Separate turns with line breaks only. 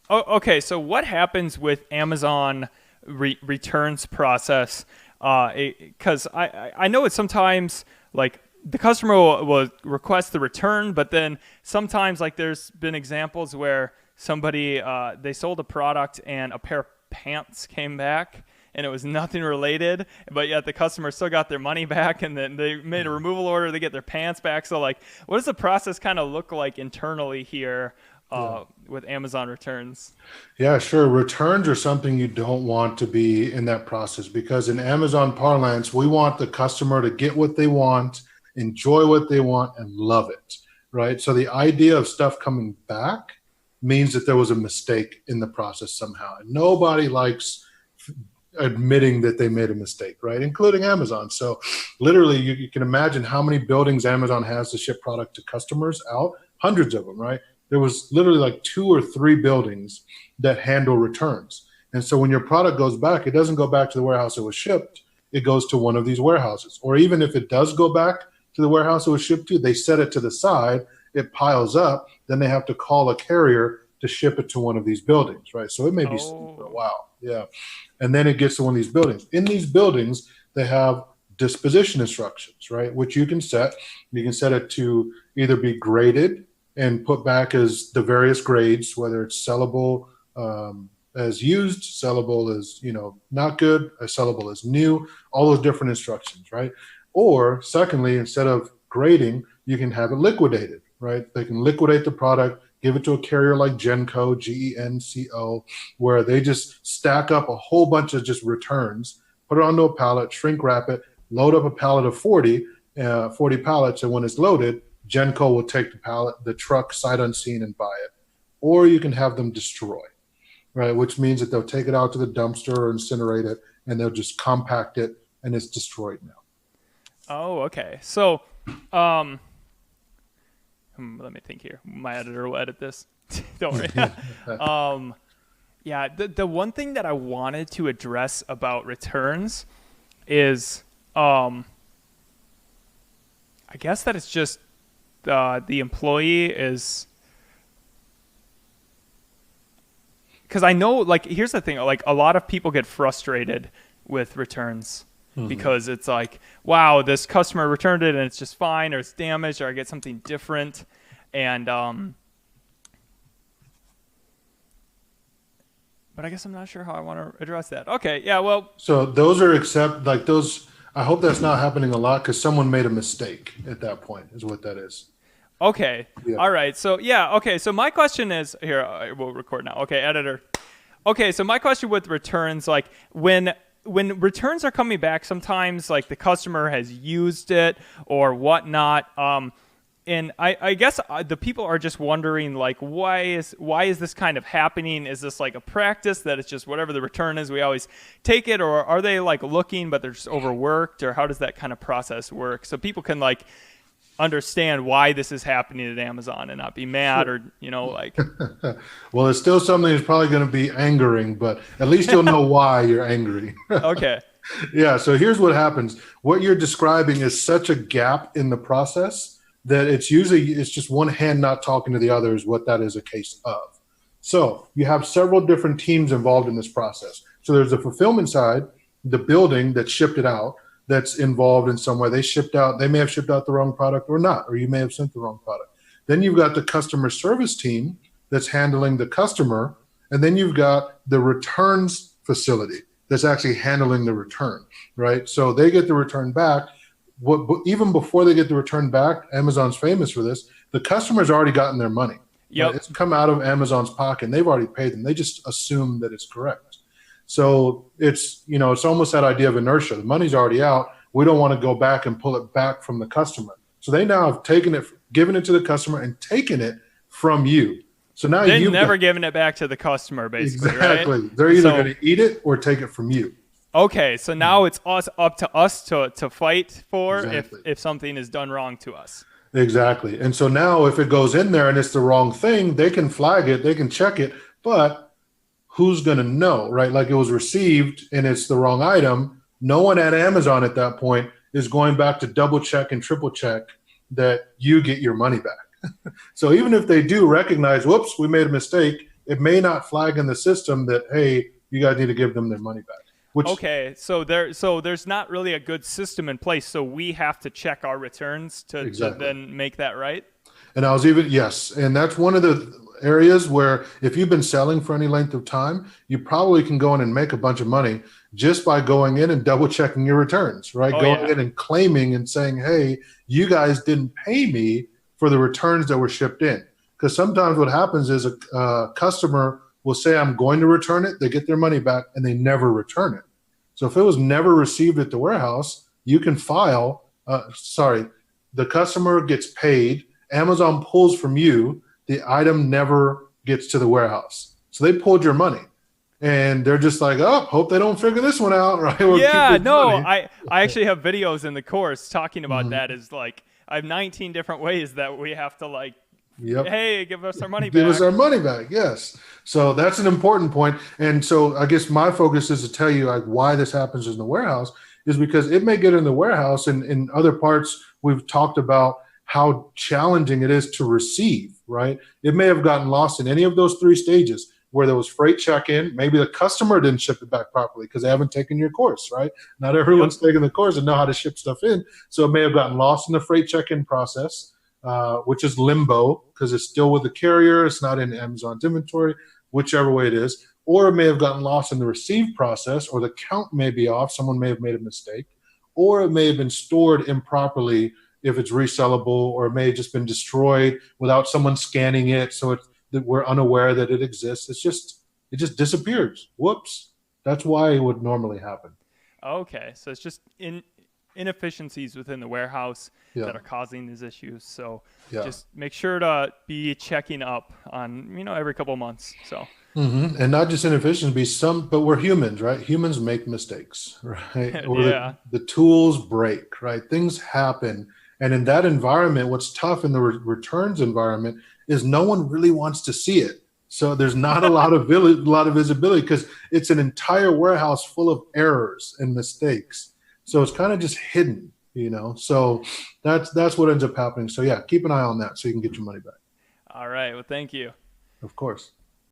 Oh, okay. So what happens with Amazon returns process? Because I know it's sometimes like the customer will request the return, but then sometimes like there's been examples where somebody they sold a product and a pair of pants came back and it was nothing related, but yet the customer still got their money back, and then they made a removal order, they get their pants back. So like, what does the process kind of look like internally here
Yeah.
with Amazon returns?
Yeah, sure. Returns are something you don't want to be in that process because in Amazon parlance, we want the customer to get what they want, enjoy what they want, and love it, right? So the idea of stuff coming back means that there was a mistake in the process somehow. And nobody likes admitting that they made a mistake, right? Including Amazon. So literally, you can imagine how many buildings Amazon has to ship product to customers out, hundreds of them, right? There was literally like 2 or 3 buildings that handle returns. And so when your product goes back, it doesn't go back to the warehouse it was shipped. It goes to one of these warehouses. Or even if it does go back to the warehouse it was shipped to, they set it to the side, it piles up, then they have to call a carrier to ship it to one of these buildings, right? So it may be sitting for a
Oh,
while. Yeah. And then it gets to one of these buildings. In these buildings, they have disposition instructions, right? Which you can set. You can set it to either be graded and put back as the various grades, whether it's sellable as used, sellable as not good, as sellable as new, all those different instructions, right? Or secondly, instead of grading, you can have it liquidated, right? They can liquidate the product, give it to a carrier like Genco, Genco, where they just stack up a whole bunch of just returns, put it onto a pallet, shrink wrap it, load up a pallet of 40 pallets, and when it's loaded, Genco will take the truck sight unseen and buy it. Or you can have them destroy, right? Which means that they'll take it out to the dumpster or incinerate it, and they'll just compact it, and it's destroyed now.
oh, okay. So, um, let me think here. My editor will edit this. Don't worry. um, yeah, the one thing that I wanted to address about returns is, um, I guess that it's just the employee is because I know, like, here's the thing, like, a lot of people get frustrated with returns
Mhm.
because it's like, wow, this customer returned it and it's just fine, or it's damaged, or I get something different. And, but I guess I'm not sure how I want to address that. Okay, yeah, well,
So those are accept like those. I hope that's not happening a lot because someone made a mistake at that point, is what that is.
okay.
Yeah.
All right, so yeah, okay, so my question is here, we'll record now. Okay, editor. Okay, so my question with returns, like when returns are coming back, sometimes like the customer has used it or whatnot. And I guess the people are just wondering like why is this kind of happening? Is this like a practice that it's just whatever the return is, we always take it, or are they like looking but they're just overworked, or how does that kind of process work? So people can like understand why this is happening at Amazon and not be mad,
Sure.
or like
Well, it's still something that's probably going to be angering, but at least you'll know why you're angry.
okay.
Yeah. So here's what happens. What you're describing is such a gap in the process that it's just one hand not talking to the other is what that is a case of. So you have several different teams involved in this process. So there's the fulfillment side, the building that shipped it out, that's involved in some way. They may have shipped out the wrong product or not, or you may have sent the wrong product. Then you've got the customer service team that's handling the customer. And then you've got the returns facility that's actually handling the return, right? So they get the return back. Even before they get the return back, Amazon's famous for this. The customer's already gotten their money, right?
Yep.
It's come out of Amazon's pocket, and they've already paid them. They just assume that it's correct. So it's almost that idea of inertia. The money's already out. We don't want to go back and pull it back from the customer. So they now have taken it, given it to the customer, and taken it from you. So now
They're
you've got
never giving it back to the customer, basically, right?
exactly. They're either
So
going to eat it or take it from you.
okay, so now it's us up to us to fight for
Exactly.
if something is done wrong to us.
Exactly. And so now if it goes in there and it's the wrong thing, they can flag it, they can check it, but who's going to know, right? Like it was received and it's the wrong item. No one at Amazon at that point is going back to double check and triple check that you get your money back. So even if they do recognize, whoops, we made a mistake, it may not flag in the system that, hey, you guys need to give them their money back. Which
Okay, so there's not really a good system in place, so we have to check our returns to
exactly.
then make that right.
And I was even, yes, and that's one of the areas where if you've been selling for any length of time, you probably can go in and make a bunch of money just by going in and double checking your returns, right?
Oh
Going
yeah.
in and claiming and saying, hey, you guys didn't pay me for the returns that were shipped in. Because sometimes what happens is a customer will say, I'm going to return it. They get their money back and they never return it. So if it was never received at the warehouse, you can file, the customer gets paid, Amazon pulls from you, the item never gets to the warehouse. So they pulled your money. And they're just like, oh, hope they don't figure this one out, right? We'll keep
Yeah,
this
no,
money.
I actually have videos in the course talking about
Mhm.
that. Is like I have 19 different ways that we have to like,
Yep.
hey, give us our money
Give us
back.
our money back. Yes. So that's an important point. And so I guess my focus is to tell you like why this happens in the warehouse is because it may get in the warehouse and in other parts we've talked about how challenging it is to receive, right? It may have gotten lost in any of those three stages where there was freight check-in. Maybe the customer didn't ship it back properly because they haven't taken your course, right? Not
Yep.
everyone's taken the course and know how to ship stuff in. So it may have gotten lost in the freight check-in process, which is limbo because it's still with the carrier. It's not in Amazon's inventory, whichever way it is. Or it may have gotten lost in the receive process, or the count may be off. Someone may have made a mistake. Or it may have been stored improperly if it's resellable, or it may have just been destroyed without someone scanning it. So that we're unaware that it exists. It just disappears. Whoops. That's why it would normally happen.
Okay, so it's just inefficiencies within the warehouse
Yeah.
that are causing these issues. So
Yeah.
just make sure to be checking up on every couple of months. So
And not just inefficiency, but we're humans, right? Humans make mistakes, right? Or
yeah.
the tools break, right? Things happen. And in that environment, what's tough in the returns environment is no one really wants to see it. So there's not a lot of visibility because it's an entire warehouse full of errors and mistakes. So it's kind of just hidden. So that's what ends up happening. So yeah, keep an eye on that so you can get your money back.
All right. Well, thank you.
Of course.